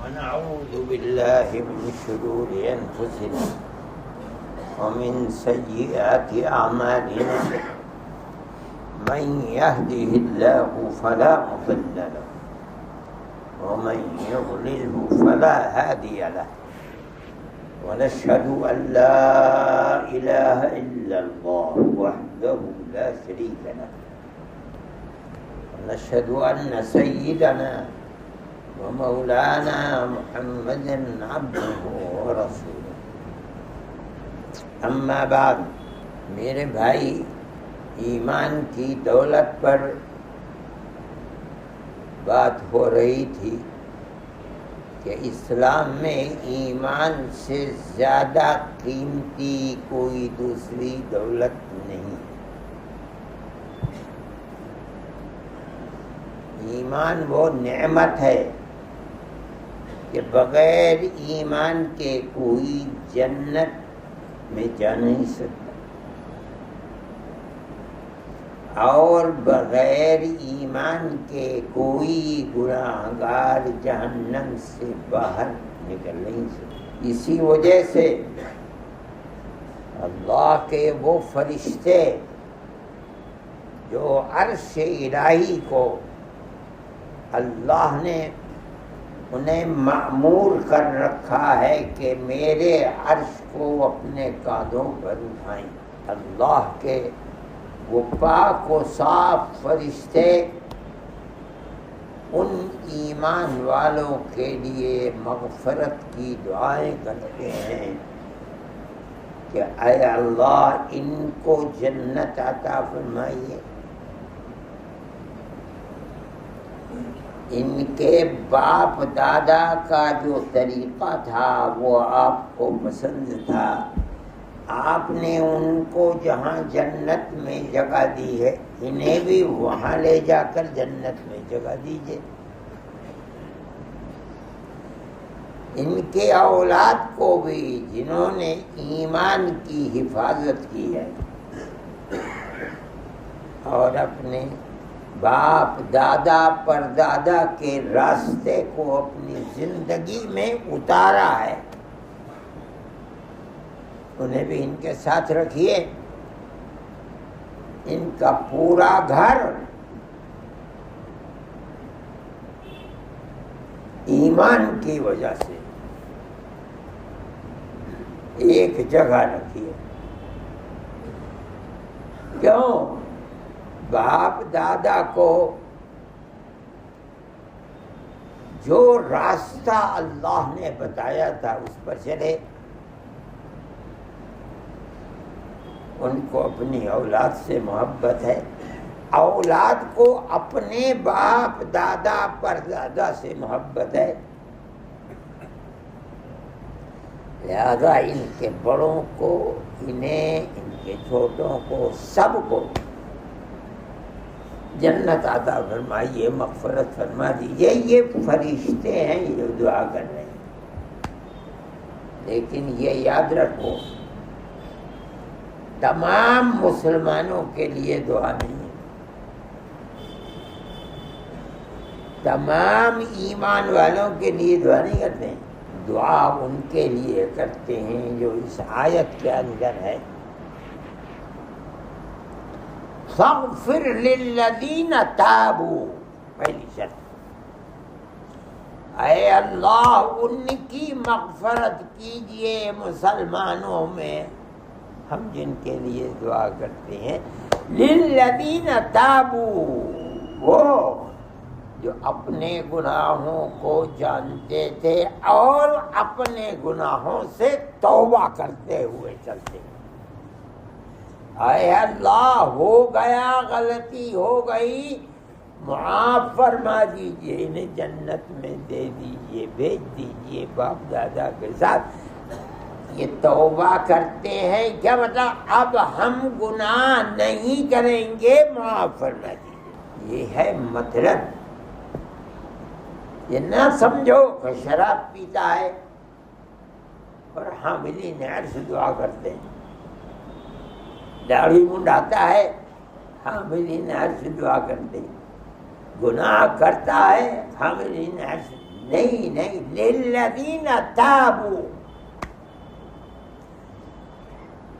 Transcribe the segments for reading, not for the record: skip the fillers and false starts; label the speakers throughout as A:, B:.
A: ونعوذ بالله من شرور أنفسنا ومن سيئات أعمالنا من يهده الله فلا مضل له ومن يضلله فلا هادي له ونشهد أن لا إله إلا الله وحده لا شريك له ونشهد أن سيدنا ومولانا محمدا عبده ورسوله اما بعد میرے بھائی، ایمان کی دولت پر بات ہو رہی تھی کہ اسلام میں ایمان سے زیادہ قیمتی کوئی دوسری دولت نہیں۔ ایمان وہ نعمت ہے کہ بغیر ایمان کے کوئی جنت میں جا نہیں سکتا، اور بغیر ایمان کے کوئی گناہگار جہنم سے باہر نکل نہیں سکتا۔ اسی وجہ سے اللہ کے وہ فرشتے جو عرش الہی کو اللہ نے انہیں مأمور کر رکھا ہے کہ میرے عرش کو اپنے کاندھوں پر اٹھائیں، اللہ کے وہ پاک و صاف فرشتے ان ایمان والوں کے لیے مغفرت کی دعائیں کرتے ہیں کہ اے اللہ ان کو جنت عطا فرمائیے، ان کے باپ دادا کا جو طریقہ تھا وہ آپ کو پسند تھا، آپ نے ان کو جہاں جنت میں جگہ دی ہے انہیں بھی وہاں لے جا کر جنت میں جگہ دیجیے۔ ان کے اولاد کو بھی جنہوں نے ایمان کی حفاظت کی ہے اور اپنے باپ دادا پر دادا کے راستے کو اپنی زندگی میں اتارا ہے، انہیں بھی ان کے ساتھ رکھیے۔ ان کا پورا گھر ایمان کی وجہ سے ایک جگہ رکھیے۔ کیوں؟ باپ دادا کو جو راستہ اللہ نے بتایا تھا اس پر چلے، ان کو اپنی اولاد سے محبت ہے، اولاد کو اپنے باپ دادا پر دادا سے محبت ہے، لہذا ان کے بڑوں کو، انہیں، ان کے چھوٹوں کو، سب کو جنت عطا فرمائیے، مغفرت فرما دیجیے۔ یہ فرشتے ہیں جو دعا کر رہے ہیں، لیکن یہ یاد رکھو تمام مسلمانوں کے لیے دعا نہیں ہے، تمام ایمان والوں کے لیے دعا نہیں کرتے ہیں، دعا ان کے لیے کرتے ہیں جو اس آیت کے اندر ہے، فاغفر للذین تابوا، پہلی شرط، اے اللہ ان کی مغفرت کیجئے مسلمانوں میں، ہم جن کے لیے دعا کرتے ہیں، للذین تابوا، وہ جو اپنے گناہوں کو جانتے تھے اور اپنے گناہوں سے توبہ کرتے ہوئے چلتے ہیں۔ اے اللہ ہو گیا، غلطی ہو گئی، معاف فرما دیجئے، انہیں جنت میں دے دیجئے، بھیج دیجئے باپ دادا کے ساتھ۔ یہ توبہ کرتے ہیں، کیا مطلب اب ہم گناہ نہیں کریں گے، معاف فرما دیجئے، یہ ہے مطلب۔ یہ نہ سمجھو کہ شراب پیتا ہے اور حاملین عرش دعا کرتے ہیں، داڑھی منڈاتا ہے، حاملین عرش دعا کرتے ہیں، گناہ کرتا ہے، حاملین عرش نہیں للذین تابوا.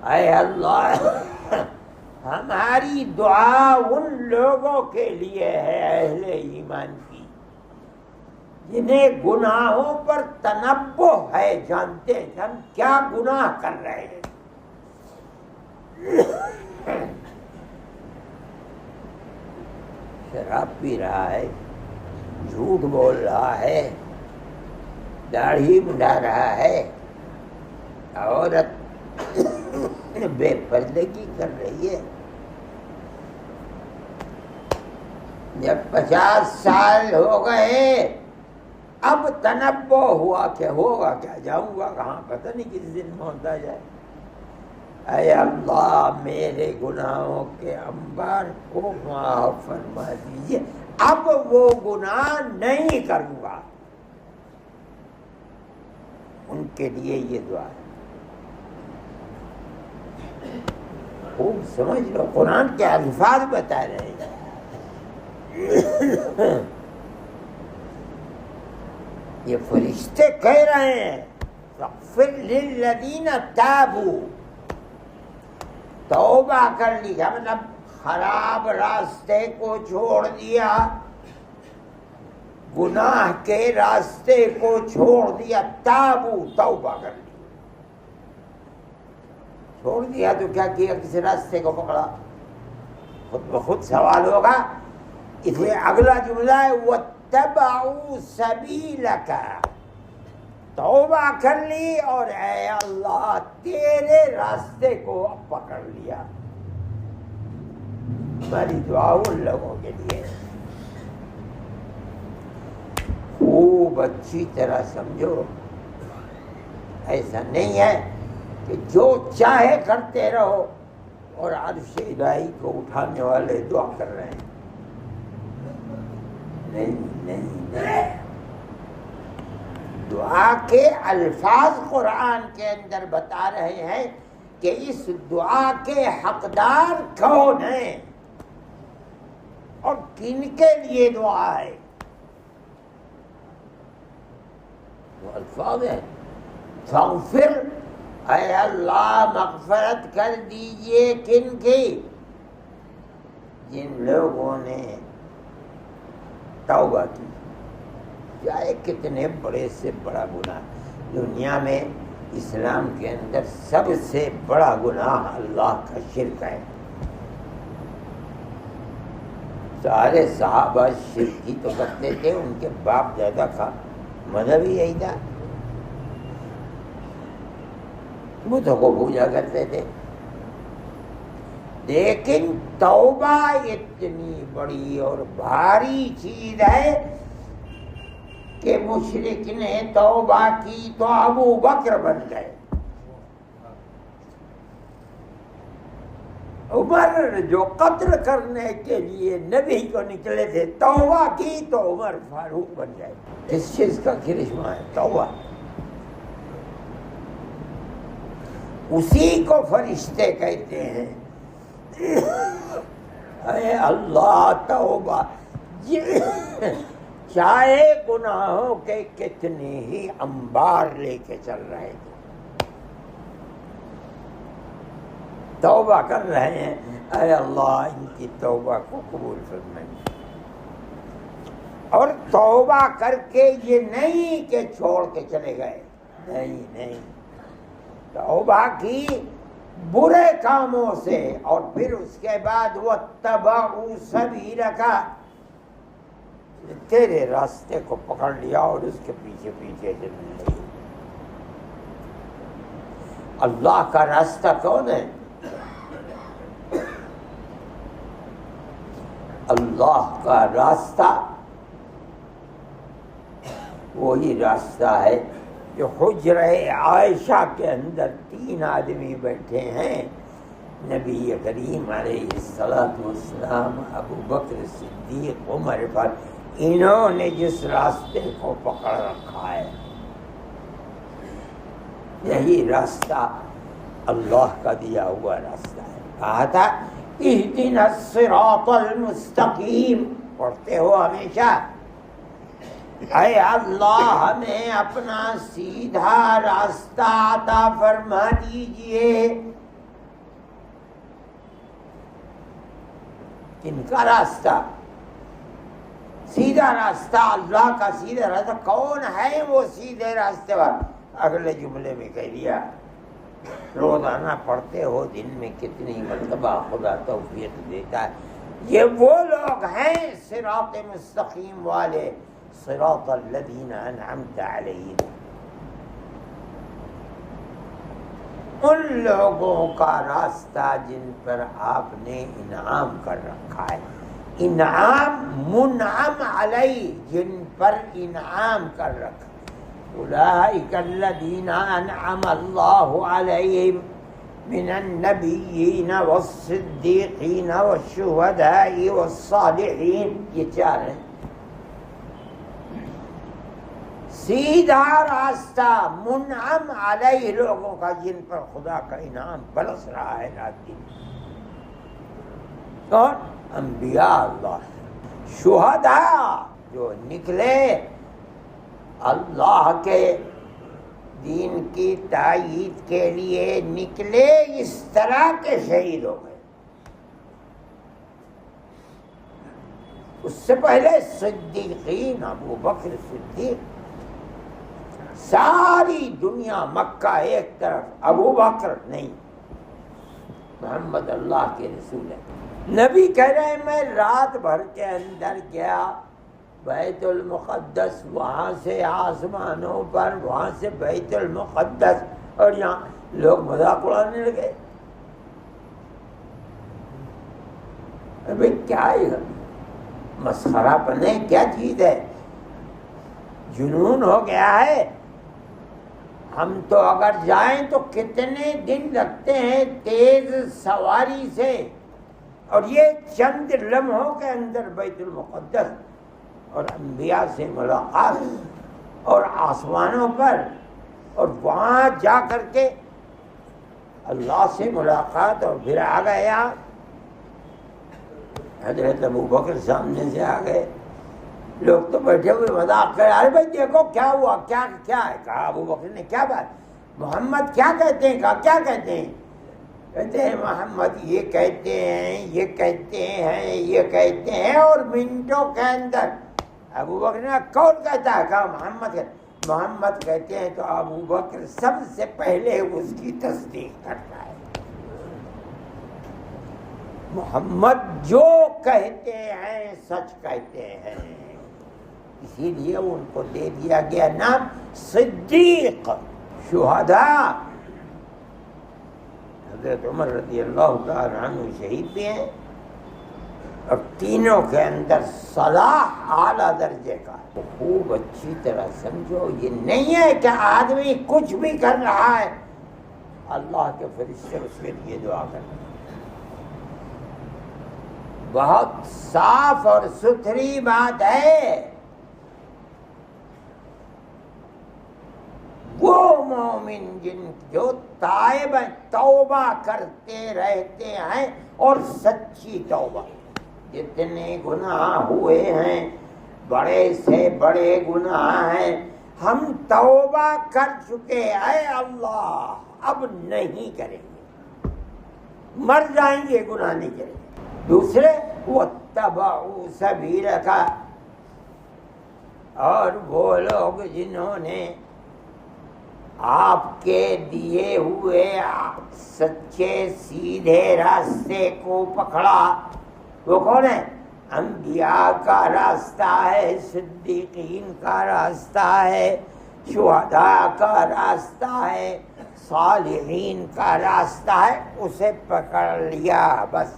A: اے اللہ ہماری دعا ان لوگوں کے لیے ہے اہل ایمان کی جنہیں گناہوں پر تنبہ ہے، جانتے ہیں ہم کیا گناہ کر رہے ہیں. شراب پی رہا ہے، جھوٹ بول رہا ہے، داڑھی منڈا رہا ہے، عورت بے پردگی کر رہی ہے. جب 50 سال ہو گئے اب تنبہ ہوا کہ ہوگا کیا، جاؤں گا کہاں، پتہ نہیں کس دن موت آ جائے. اے اللہ میرے گناہوں کے انبار کو معاف فرما دیجیے، اب وہ گناہ نہیں کروں گا. ان کے لیے یہ دعا ہے. خوب سمجھ لو، قرآن کے الفاظ بتا رہے ہیں. یہ فرشتے کہہ رہے ہیں فاغفر للذین تابوا، توبہ کر لی، مطلب خراب راستے کو چھوڑ دیا، گناہ کے راستے کو چھوڑ دیا. تابو توبہ کر لی، چھوڑ دیا تو کیا کیا، کسی راستے کو پکڑا. خود بخود سوال ہوگا. اس لیے اگلا جملہ ہے واتبعوا سبیلک، توبہ کر لی اور اے اللہ تیرے راستے کو پکڑ لیا. ہماری دعا ان لوگوں کے لیے. خوب اچھی طرح سمجھو، ایسا نہیں ہے کہ جو چاہے کرتے رہو اور عرش الہی کو اٹھانے والے دعا کر رہے ہیں. نہیں. دعا کے الفاظ قرآن کے اندر بتا رہے ہیں کہ اس دعا کے حقدار کون ہیں اور کن کے لیے دعا ہے. وہ الفاظ ہیں فاغفر، اے اللہ مغفرت کر دیجئے کن کی، جن لوگوں نے توبہ کی. چاہے کتنے بڑے سے بڑا گناہ، دنیا میں اسلام کے اندر سب سے بڑا گناہ اللہ کا شرک ہے. سارے صحابہ شرک ہی تو کرتے تھے، ان کے باپ دادا کا مذہب ہی یہی تھا، بتوں کو پوجا کرتے تھے. لیکن توبہ اتنی بڑی اور بھاری چیز ہے کہ مشرک نے توبہ کی تو ابو بکر بن گئے. عمر جو قتل کرنے کے لیے نبی کو نکلے تھے، توبہ کی تو عمر فاروق بن گئے. اس چیز کا کرشمہ ہے توبہ. اسی کو فرشتے کہتے ہیں اے اللہ توبہ. چاہے گناہوں کے کتنے ہی انبار لے کے چل رہے تھے، توبہ کر رہے ہیں، اے اللہ ان کی توبہ کو قبول فرمائے. اور توبہ کر کے یہ نہیں کہ چھوڑ کے چلے گئے، نہیں، توبہ کی برے کاموں سے، اور پھر اس کے بعد واتبعوا سبیلک، تیرے راستے کو پکڑ لیا اور اس کے پیچھے پیچھے چلنے لگے. اللہ کا راستہ کون ہے؟ اللہ کا راستہ وہی راستہ ہے جو حجرہ عائشہ کے اندر 3 آدمی بیٹھے ہیں، نبی کریم علیہ الصلوۃ والسلام، ابو بکر صدیق، عمر پر. انہوں نے جس راستے کو پکڑ رکھا ہے یہی راستہ اللہ کا دیا ہوا راستہ ہے. کہا تھا اہدنا الصراط المستقیم، پڑھتے ہو ہمیشہ. اے اللہ ہمیں اپنا سیدھا راستہ عطا فرما دیجئے۔ کن کا راستہ؟ سیدھا راستہ، اللہ کا سیدھا راستہ۔ کون ہے وہ سیدھے راستے پر؟ اگلے جملے میں کہہ دیا، روزانہ پڑھتے ہو، دن میں کتنی مرتبہ خدا توفیق دیتا ہے۔ یہ وہ لوگ ہیں صراط مستقیم والے، صراط الذین انعمت علیہم، ان لوگوں کا راستہ جن پر آپ نے انعام کر رکھا ہے۔ انعام منعم علیہ، جن پر انعام کر رکھا۔ اولئک الذین انعم اللہ علیہم من النبیین والصدیقین والشہداء والصالحین، یہ چار ہیں۔ سیدھا راستہ منعم علیہ، لوگوں کا جن پر خدا کا انعام برس رہا ہے رات دن۔ کون؟ انبیاء اللہ، شہداء جو نکلے اللہ کے دین کی تائید کے لیے، نکلے اس طرح کے شہید ہو گئے۔ اس سے پہلے صدیقین، ابو بکر صدیق، ساری دنیا مکہ ایک طرف، ابو بکر نہیں، محمد اللہ کے رسول ہے۔ نبی کہہ رہے ہیں میں رات بھر کے اندر گیا بیت المقدس، وہاں سے آسمانوں پر، وہاں سے بیت المقدس، اور یہاں لوگ مذاق اڑانے لگے۔ ابھی کیا ہے؟ مسخرہ پنے کیا چیز ہے؟ جنون ہو گیا ہے۔ ہم تو اگر جائیں تو کتنے دن لگتے ہیں تیز سواری سے، اور یہ چند لمحوں کے اندر بیت المقدس اور انبیاء سے ملاقات اور آسمانوں پر، اور وہاں جا کر کے اللہ سے ملاقات، اور پھر آ گیا حضرت ابو بکر سامنے سے آ گئے۔ لوگ تو بیٹھے ہوئے مذاق کر، ارے بھائی دیکھو کیا ہوا، کیا ہے؟ کہا ابو بکر نے، کیا بات؟ محمد کیا کہتے ہیں؟ کہا کیا کہتے ہیں؟ کہتے ہیں محمد یہ کہتے ہیں، یہ کہتے ہیں، یہ کہتے ہیں، اور منٹوں کے اندر۔ ابو بکر نے کون کہتا ہے؟ کہا محمد کہتے ہیں۔ تو ابو بکر سب سے پہلے اس کی تصدیق کرتا ہے۔ محمد جو کہتے ہیں سچ کہتے ہیں، اسی لیے ان کو دے دیا گیا نام صدیق۔ شہداء، حضرت عمر رضی اللہ تعالی عنہ شہید بھی ہیں، اور تینوں کے اندر صلاح اعلیٰ درجے کا۔ خوب اچھی طرح سمجھو، یہ نہیں ہے کہ آدمی کچھ بھی کر رہا ہے، اللہ کے فرشتے اس کے لیے دعا کر رہے ہیں۔ بہت صاف اور ستھری بات ہے۔ وہ مومن جو تائب توبہ کرتے رہتے ہیں، اور سچی توبہ، جتنے گناہ ہوئے ہیں، بڑے سے بڑے گناہ ہیں، ہم توبہ کر چکے، اے اللہ اب نہیں کریں گے، مر جائیں گے گناہ نہیں کریں گے۔ دوسرے واتبعوا سبیلک، اور وہ لوگ جنہوں نے آپ کے دیے ہوئے سچے سیدھے راستے کو پکڑا، وہ کون ہے؟ انبیاء کا راستہ ہے، صدیقین کا راستہ ہے، شہداء کا راستہ ہے، صالحین کا راستہ ہے، اسے پکڑ لیا، بس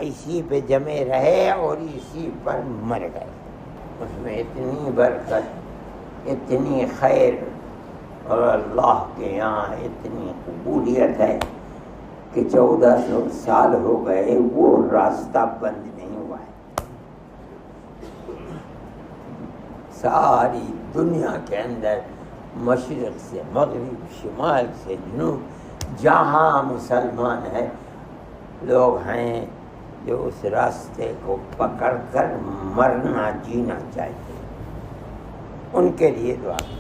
A: اسی پہ جمے رہے اور اسی پر مر گئے۔ اس میں اتنی برکت، اتنی خیر، اور اللہ کے یہاں اتنی قبولیت ہے کہ 1400 سال ہو گئے وہ راستہ بند نہیں ہوا ہے۔ ساری دنیا کے اندر مشرق سے مغرب، شمال سے جنوب، جہاں مسلمان ہیں لوگ ہیں، جو اس راستے کو پکڑ کر مرنا جینا چاہتے ہیں، ان کے لیے دعا کریں۔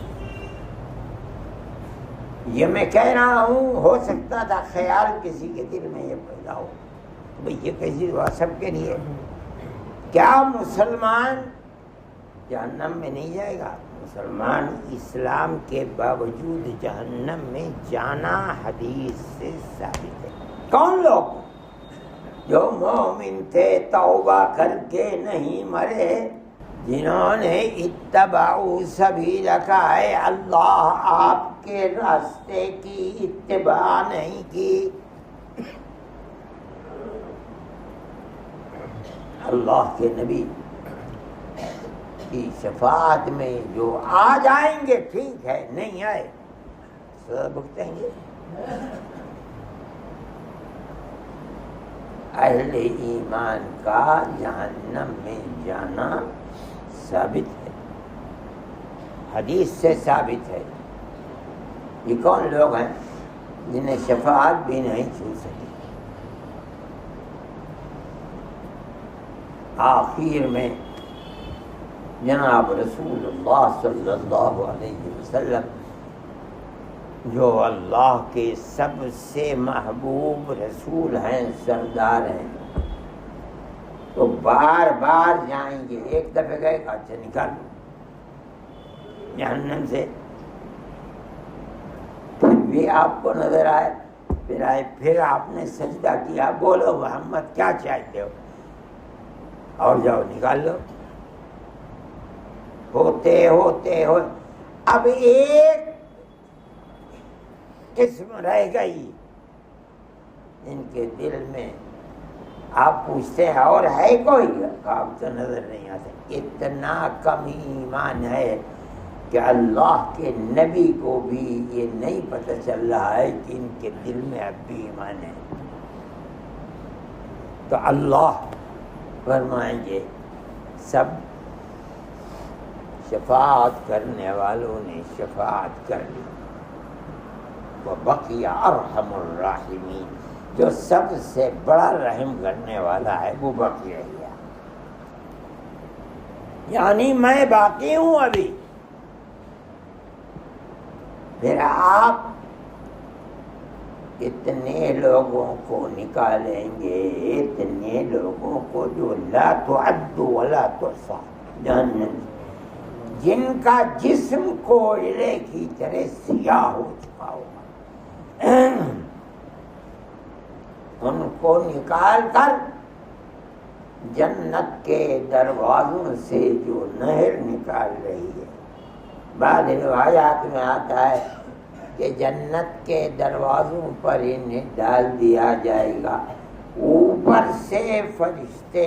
A: یہ میں کہہ رہا ہوں، ہو سکتا تھا خیال کسی کے دل میں یہ پیدا ہو بھئی یہ کیسی دعا سب کے لیے، کیا مسلمان جہنم میں نہیں جائے گا؟ مسلمان اسلام کے باوجود جہنم میں جانا حدیث سے ثابت ہے۔ کون لوگ؟ جو مومن تھے، توبہ کر کے نہیں مرے، جنہوں نے اتبعوا سبیلک، اے اللہ آپ کے راستے کی اتباع نہیں کی۔ اللہ کے نبی کی شفاعت میں جو آ جائیں گے ٹھیک ہے، نہیں آئے سزا بھگتیں گے۔ اہل ایمان کا جہنم میں جانا ثابت ہے، حدیث سے ثابت ہے۔ یہ کون لوگ ہیں جنہیں شفاعت بھی نہیں چھو سکی؟ آخر میں جناب رسول اللہ صلی اللہ علیہ وسلم، جو اللہ کے سب سے محبوب رسول ہیں، سردار ہیں، تو بار بار جائیں گے۔ ایک دفعہ گئے، اچھا نکالو جہنم سے، پھر بھی آپ کو نظر آئے، پھر آئے، پھر آپ نے سجدہ کیا، بولو محمد کیا چاہتے ہو، اور جاؤ نکال لو۔ ہوتے ہوتے ہو اب ایک قسم رہ گئی ان کے دل میں، آپ پوچھتے ہیں اور ہے کوئی؟ آپ تو نظر نہیں آتے۔ اتنا کم ایمان ہے کہ اللہ کے نبی کو بھی یہ نہیں پتہ چل رہا ہے کہ ان کے دل میں اب بھی ایمان ہے۔ تو اللہ فرمائیں گے سب شفاعت کرنے والوں نے شفاعت کر لی، وَبَقِيَ أَرْحَمُ الرَّاحِمِينَ، جو سب سے بڑا رحم کرنے والا ہے وہ باقی رہ گیا، یعنی میں باقی ہوں ابھی۔ پھر آپ اتنے لوگوں کو نکالیں گے، اتنے لوگوں کو جو لا تعد ولا تحصى، جہنم، جن کا جسم کوئلے کی طرح سیاہ ہو چکا ہوگا، ان کو نکال کر جنت کے دروازوں سے جو نہر نکال رہی ہے۔ بعض روایات میں آتا ہے کہ جنت کے دروازوں پر انہیں ڈال دیا جائے گا، اوپر سے فرشتے،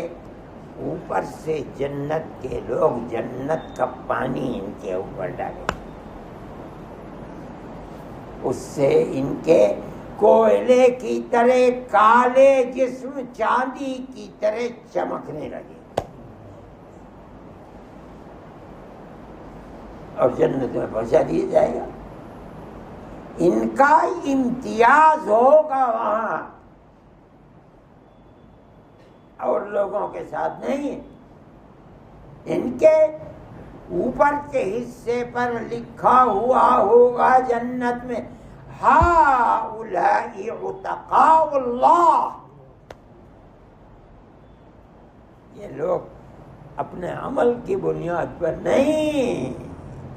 A: اوپر سے جنت کے لوگ جنت کا پانی ان کے اوپر ڈالیں، اس سے ان کے کوئلے کی طرح کالے جسم چاندی کی طرح چمکنے لگے، اور جنت میں پہنچا دیا جائے گا۔ ان کا امتیاز ہوگا وہاں، اور لوگوں کے ساتھ نہیں۔ ان کے اوپر کے حصے پر لکھا ہوا ہوگا جنت میں ہؤلاء عتقاء اللہ، یہ لوگ اپنے عمل کی بنیاد پر نہیں،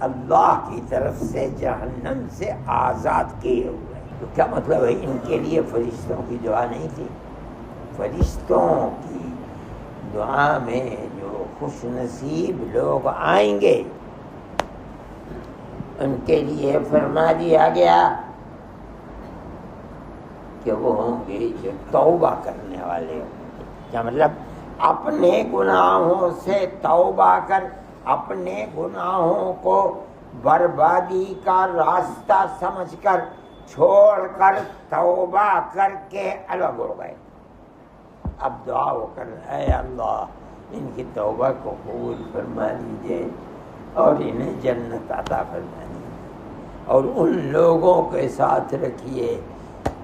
A: اللہ کی طرف سے جہنم سے آزاد کیے ہوئے۔ تو کیا مطلب ہے؟ ان کے لیے فرشتوں کی دعا نہیں تھی؟ فرشتوں کی دعا میں جو خوش نصیب لوگ آئیں گے ان کے لیے فرما دیا گیا کہ وہ ہوں گے جو توبہ کرنے والے ہوں گے۔ کیا مطلب؟ اپنے گناہوں سے توبہ کر، اپنے گناہوں کو بربادی کا راستہ سمجھ کر چھوڑ کر توبہ کر کے الگ ہو گئے۔ اب دعا وہ کر، اے اللہ ان کی توبہ کو قبول فرما لیجئے اور انہیں جنت عطا فرما دیجئے، اور ان لوگوں کے ساتھ رکھیے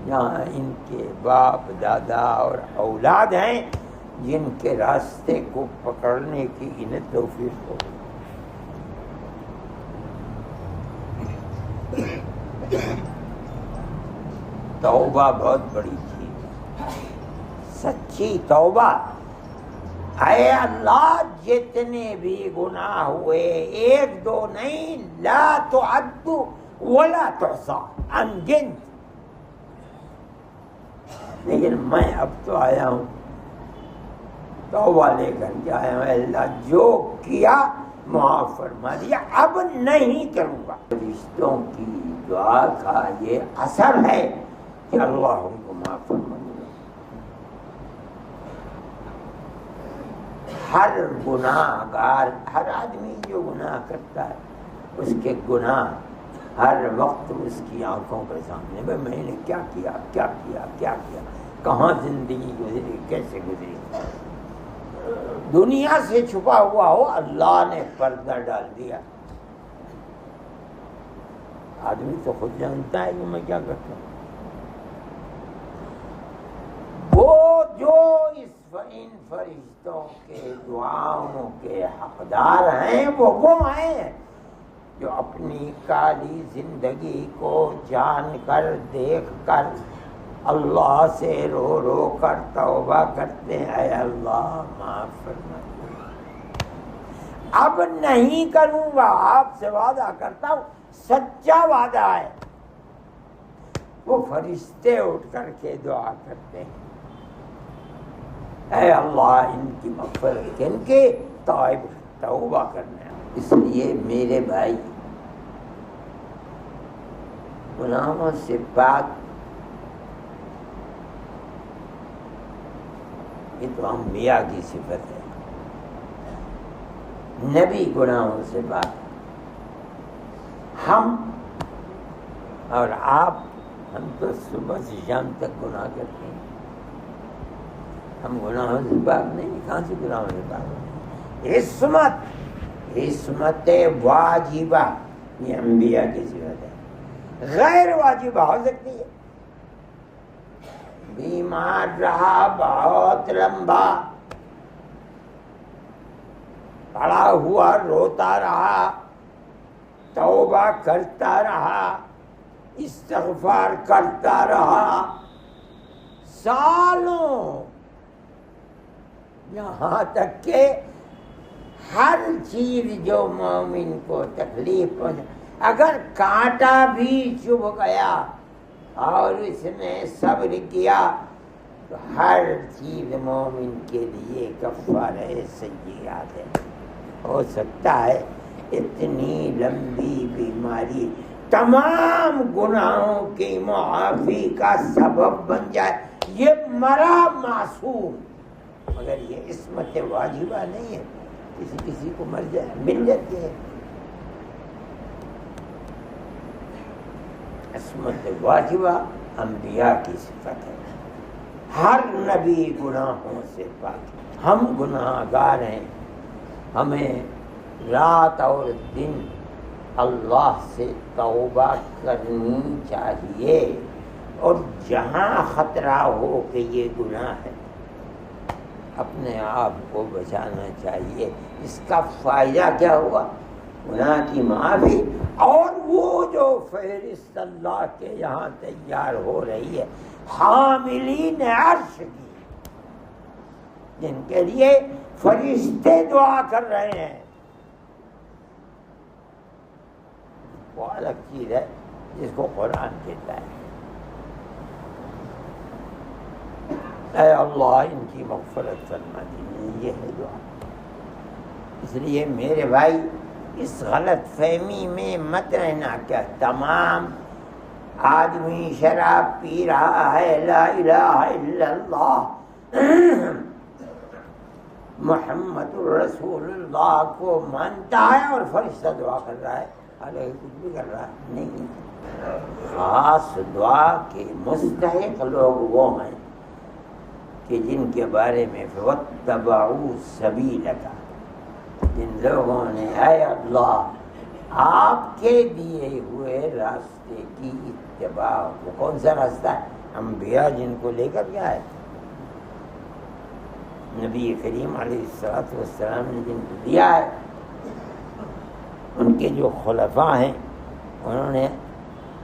A: جہاں ان کے باپ دادا اور اولاد ہیں، جن کے راستے کو پکڑنے کی انہیں توفیق ہو. توبہ بہت بڑی چیز ہے، سچی توبہ. اے اللہ جتنے بھی گناہ ہوئے، ایک دو نہیں، لا تعد ولا تحصى، انگنت. لیکن میں اب تو آیا ہوں، توبہ لے کر کے آیا ہوں. اللہ جو کیا معاف فرما دیا، اب نہیں کروں گا. فرشتوں کی دعا کا یہ اثر ہے کہ اللہ ان کو معاف فرما دے. ہر گناہ گار، ہر آدمی جو گناہ کرتا ہے اس کے گناہ ہر وقت اس کی آنکھوں کے سامنے. میں نے کیا کیا، کیا کیا، کیا کیا، کہاں زندگی گزری، کیسے گزری. دنیا سے چھپا ہوا ہو، اللہ نے پردہ ڈال دیا. آدمی تو خود جانتا ہے کہ میں کیا کرتا ہوں. وہ جو ان فرشتوں کے دعاؤں کے حقدار ہیں وہ ہیں جو اپنی کالی زندگی کو جان کر، دیکھ کر، اللہ سے رو رو کر توبہ کرتے ہیں. اے اللہ معاف فرما دے، اب نہیں کروں گا. آپ سے وعدہ کرتا ہوں، سچا وعدہ ہے. وہ فرشتے اٹھ کر کے دعا کرتے ہیں، اے اللہ ان کی مغفرت، ان کے توبہ کرنا. اس لیے میرے بھائی، گناہوں سے پاک، یہ تو انبیاء کی صفت ہے. نبی گناہوں سے پاک. ہم اور آپ، ہم تو صبح سے شام تک گناہ کرتے ہیں. ہم گناہوں سے پاک نہیں. کہاں سے گناہوں سے پاک؟ عصمت واجبہ یہ انبیاء کی صفت ہے. غیر واجبہ ہو سکتی ہے. بیمار رہا بہت لمبا، پڑا ہوا روتا رہا، توبہ کرتا رہا، استغفار کرتا رہا سالوں، یہاں تک کہ ہر چیز جو مومن کو تکلیف پہنچا، اگر کانٹا بھی چبھ گیا اور اس نے صبر کیا تو ہر چیز مومن کے لیے کفارہ سیئات ہے. ہو سکتا ہے اتنی لمبی بیماری تمام گناہوں کی معافی کا سبب بن جائے. یہ مرا معصوم، مگر یہ عصمت واجبہ نہیں ہے. کسی کو مر جائے، مل جاتی ہے. عصمت واجبہ انبیاء کی صفت ہے. ہر نبی گناہوں سے پاک. ہم گناہ گار ہیں. ہمیں رات اور دن اللہ سے توبہ کرنی چاہیے، اور جہاں خطرہ ہو کہ یہ گناہ ہے اپنے آپ کو بچانا چاہیے. اس کا فائدہ کیا ہوا؟ گناہ کی معافی، اور وہ جو فہرست اللہ کے یہاں تیار ہو رہی ہے حاملین عرش کی، جن کے لیے فرشتے دعا کر رہے ہیں. وہ الگ چیز ہے جس کو قرآن کہتا ہے. اے اللہ ان کی مغفرت فرما دیجیے، یہ ہے دعا. اس لیے میرے بھائی، اس غلط فہمی میں مت رہنا کہ تمام آدمی شراب پی رہا ہے، لا الہ الا اللہ محمد الرسول اللہ کو مانتا ہے اور فرشتہ دعا کر رہا ہے، حالانکہ کچھ بھی کر رہا ہے نہیں. خاص دعا کے مستحق لوگ وہ ہیں کہ جن کے بارے میں وَاتَّبَعُوا سَبِيلَكَ، جن لوگوں نے اے اللہ آپ کے دیے ہوئے راستے کی اتباع. وہ کون سا راستہ ہے؟ انبیاء جن کو لے کر گیا ہے. نبی کریم علیہ السلام نے جن کو دیا ہے، ان کے جو خلفاء ہیں انہوں نے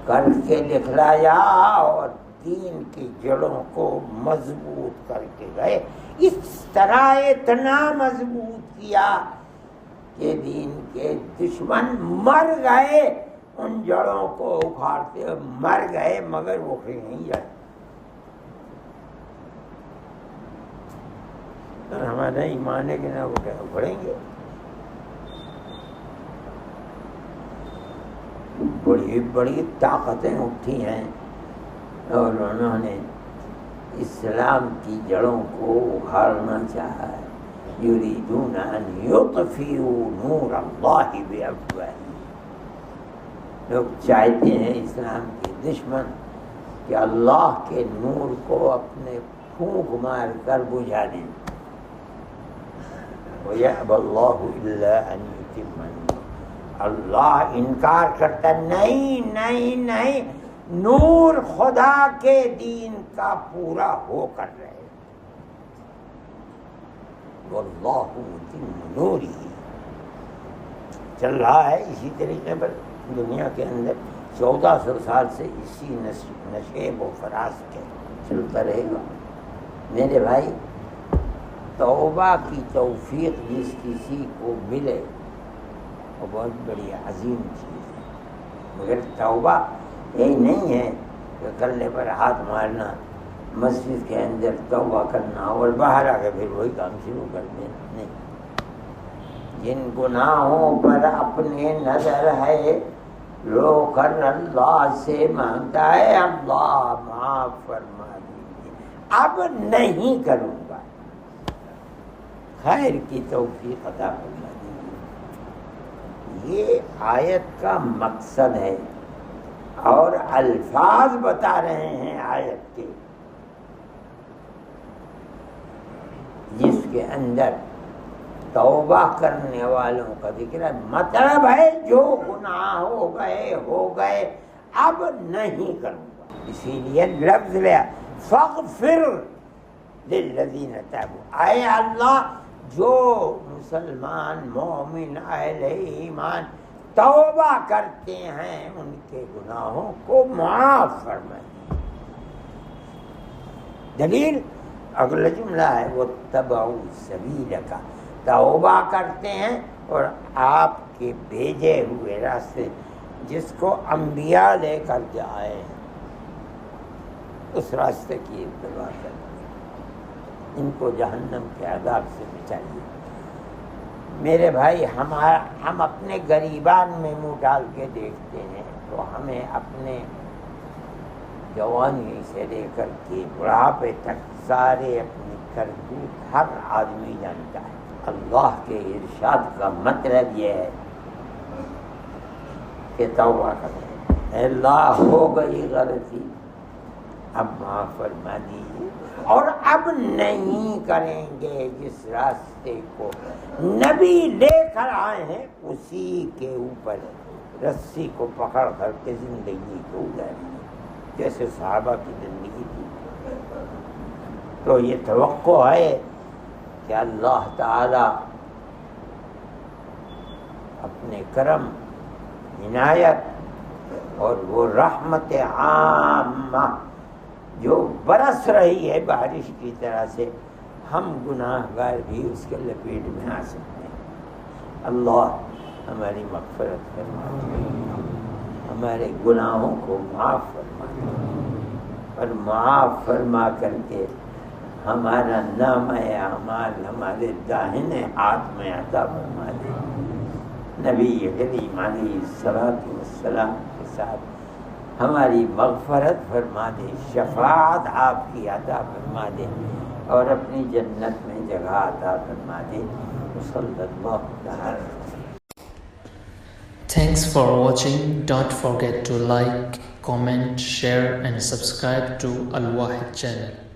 A: کر کے دکھلایا اور دین کی جڑوں کو مضبوط کر کے گئے. اس طرح اتنا مضبوط کیا کہ دین کے دشمن مر گئے، ان جڑوں کو اکھاڑتے ہوئے مر گئے مگر وہ اکھڑی نہیں جائے. ہمارا ایمان ہے کہ نہ اکھڑیں گے. بڑی بڑی طاقتیں اٹھی ہیں اور انہوں نے اسلام کی جڑوں کو اکھاڑنا چاہا ہے. یریدون ان یطفئوا نور اللہ بافواہہم، لوگ چاہتے ہیں اسلام کے دشمن کہ اللہ کے نور کو اپنے پھونک مار کر بجھا دیں. وَيَأْبَى اللَّهُ إِلَّا أَن يُتِمَّ نُورَهُ، اللہ انکار کرتا نہیں نہیں نہیں، نور خدا کے دین کا پورا ہو کر رہے. وَاللَّهُ مُتِمُّ نُورِهِ چل رہا ہے اسی طریقے پر دنیا کے اندر 1400 سال سے اسی نشیب و فراز کے چلتا رہے گا. میرے بھائی، توبہ کی توفیق جس کسی کو ملے وہ بہت بڑی عظیم چیز ہے. مگر توبہ یہی نہیں ہے کہ کرنے پر ہاتھ مارنا، مسجد کے اندر توبہ کرنا اور باہر آ کے پھر وہی کام شروع کر دینا. نہیں، جن گناہوں پر اپنے نظر ہے رو کر اللہ سے مانگتا ہے اللہ معاف فرما دیجیے، اب نہیں کروں گا، خیر کی توفیق عطا فرما دیجیے. یہ آیت کا مقصد ہے اور الفاظ بتا رہے ہیں آیت کے، جس کے اندر توبہ کرنے والوں کا ذکر ہے. مطلب ہے جو گناہ ہو گئے اب نہیں کروں گا. اسی لیے لفظ لیا فاغفر للذین تابوا، اے اللہ جو مسلمان مومن اہل ایمان توبہ کرتے ہیں ان کے گناہوں کو معاف فرما. دلیل اگلا جملہ ہے وَاتَّبَعُوا سَبِيلَكَ، توبہ کرتے ہیں اور آپ کے بھیجے ہوئے راستے جس کو انبیاء لے کر کے آئے ہیں اس راستے کی اتباع کرتے ہیں، ان کو جہنم کے عذاب سے بچائیے. میرے بھائی، ہم اپنے گریبان میں منہ ڈال کے دیکھتے ہیں تو ہمیں اپنے جوانی سے لے کر کے بڑھاپے تک سارے اپنی کرتوت ہر آدمی جانتا ہے. اللہ کے ارشاد کا مطلب یہ ہے کہ توبہ کریں، اے اللہ ہو گئی غلطی اب معاف فرما دیجیے، اور اب نہیں کریں گے. جس راستے کو نبی لے کر آئے ہیں اسی کے اوپر رسی کو پکڑ کر کے زندگی کو گزاریں جیسے صحابہ کی زندگی تھی. تو یہ توقع ہے کہ اللہ تعالی اپنے کرم، عنایت اور وہ رحمت عامہ جو برس رہی ہے بارش کی طرح سے، ہم گناہ گار بھی اس کے لپیٹ میں آ سکتے ہیں. اللہ ہماری مغفرت فرما دے، ہمارے گناہوں کو معاف فرما دے، اور معاف فرما کر کے ہمارا نام اعمال ہمارے داہنے ہاتھ میں عطا فرما دے. نبی کریم علیہ السلام کے ساتھ ہماری مغفرت فرما دے، شفاعت آپ کی عطا فرما دے اور اپنی جنت میں جگہ عطا فرما دے. صلی اللہ تعالی.
B: Thanks for watching. Don't forget to like, comment, share and subscribe to Al Wahid channel.